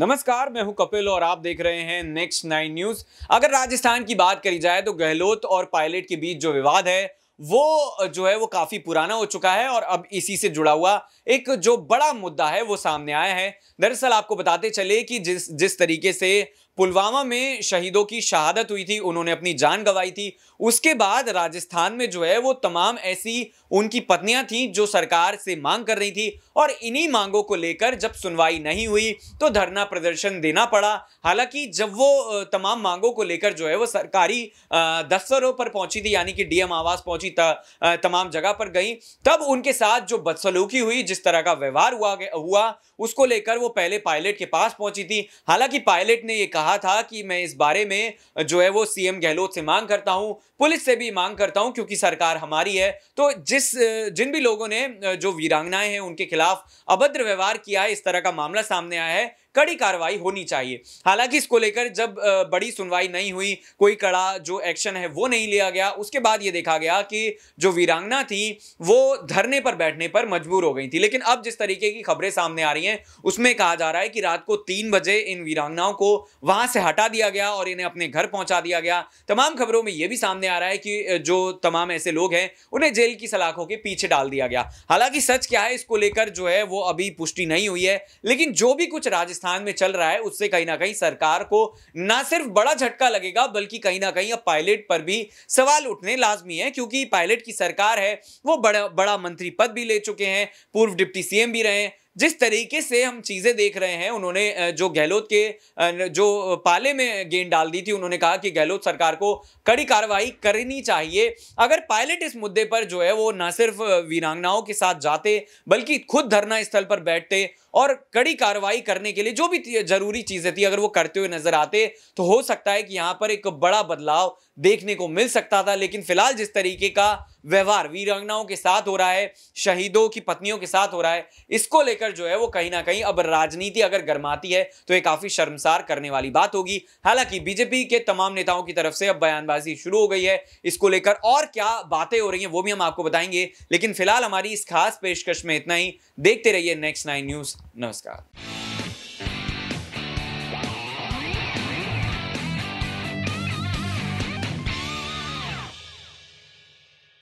नमस्कार, मैं हूं कपिल और आप देख रहे हैं नेक्स्ट 9 न्यूज। अगर राजस्थान की बात करी जाए तो गहलोत और पायलट के बीच जो विवाद है वो जो है वो काफी पुराना हो चुका है और अब इसी से जुड़ा हुआ एक जो बड़ा मुद्दा है वो सामने आया है। दरअसल आपको बताते चले कि जिस जिस तरीके से पुलवामा में शहीदों की शहादत हुई थी, उन्होंने अपनी जान गंवाई थी, उसके बाद राजस्थान में जो है वो तमाम ऐसी उनकी पत्नियां थी जो सरकार से मांग कर रही थी और इन्हीं मांगों को लेकर जब सुनवाई नहीं हुई तो धरना प्रदर्शन देना पड़ा। हालांकि जब वो तमाम मांगों को लेकर जो है वो सरकारी दफ्तरों पर पहुंची थी, यानी कि डीएम आवास पहुंची, तमाम जगह पर गई, तब उनके साथ जो बदसलूकी हुई, जिस तरह का व्यवहार हुआ उसको लेकर वो पहले पायलट के पास पहुंची थी। हालांकि पायलट ने ये कहा था कि मैं इस बारे में जो है वो सीएम गहलोत से मांग करता हूं, पुलिस से भी मांग करता हूं, क्योंकि सरकार हमारी है। तो जिन भी लोगों ने जो वीरांगनाएं हैं उनके खिलाफ अभद्र व्यवहार किया है, इस तरह का मामला सामने आया है, कड़ी कार्रवाई होनी चाहिए। हालांकि इसको लेकर जब बड़ी सुनवाई नहीं हुई, कोई कड़ा जो एक्शन है वो नहीं लिया गया, उसके बाद ये देखा गया कि जो वीरांगना थी वो धरने पर बैठने पर मजबूर हो गई थी। लेकिन अब जिस तरीके की खबरें सामने आ रही हैं उसमें कहा जा रहा है कि रात को 3 बजे इन वीरांगनाओं को वहां से हटा दिया गया और इन्हें अपने घर पहुंचा दिया गया। तमाम खबरों में यह भी सामने आ रहा है कि जो तमाम ऐसे लोग हैं उन्हें जेल की सलाखों के पीछे डाल दिया गया। हालांकि सच क्या है इसको लेकर जो है वो अभी पुष्टि नहीं हुई है, लेकिन जो भी कुछ राजस्थान में चल रहा है उससे कहीं ना कहीं सरकार को ना सिर्फ बड़ा झटका लगेगा बल्कि कहीं ना कहीं अब पायलट पर भी सवाल उठने लाजमी है, क्योंकि पायलट की सरकार है वो बड़ा मंत्री पद भी ले चुके हैं, पूर्व डिप्टी सीएम भी रहे हैं। जिस तरीके से हम चीजें देख रहे हैं, उन्होंने जो गहलोत के जो पाले में गेंद डाल दी थी, उन्होंने कहा कि गहलोत सरकार को कड़ी कार्रवाई करनी चाहिए। अगर पायलट इस मुद्दे पर जो है वो ना सिर्फ वीरांगनाओं के साथ जाते बल्कि खुद धरना स्थल पर बैठते और कड़ी कार्रवाई करने के लिए जो भी जरूरी चीजें थी अगर वो करते हुए नजर आते तो हो सकता है कि यहां पर एक बड़ा बदलाव देखने को मिल सकता था। लेकिन फिलहाल जिस तरीके का व्यवहार वीरांगनाओं के साथ हो रहा है, शहीदों की पत्नियों के साथ हो रहा है, इसको लेकर जो है वो कहीं ना कहीं अब राजनीति अगर गर्माती है तो ये काफी शर्मसार करने वाली बात होगी। हालांकि बीजेपी के तमाम नेताओं की तरफ से अब बयानबाजी शुरू हो गई है, इसको लेकर और क्या बातें हो रही हैं वो भी हम आपको बताएंगे। लेकिन फिलहाल हमारी इस खास पेशकश में इतना ही। देखते रहिए नेक्स्ट 9 न्यूज। नमस्कार।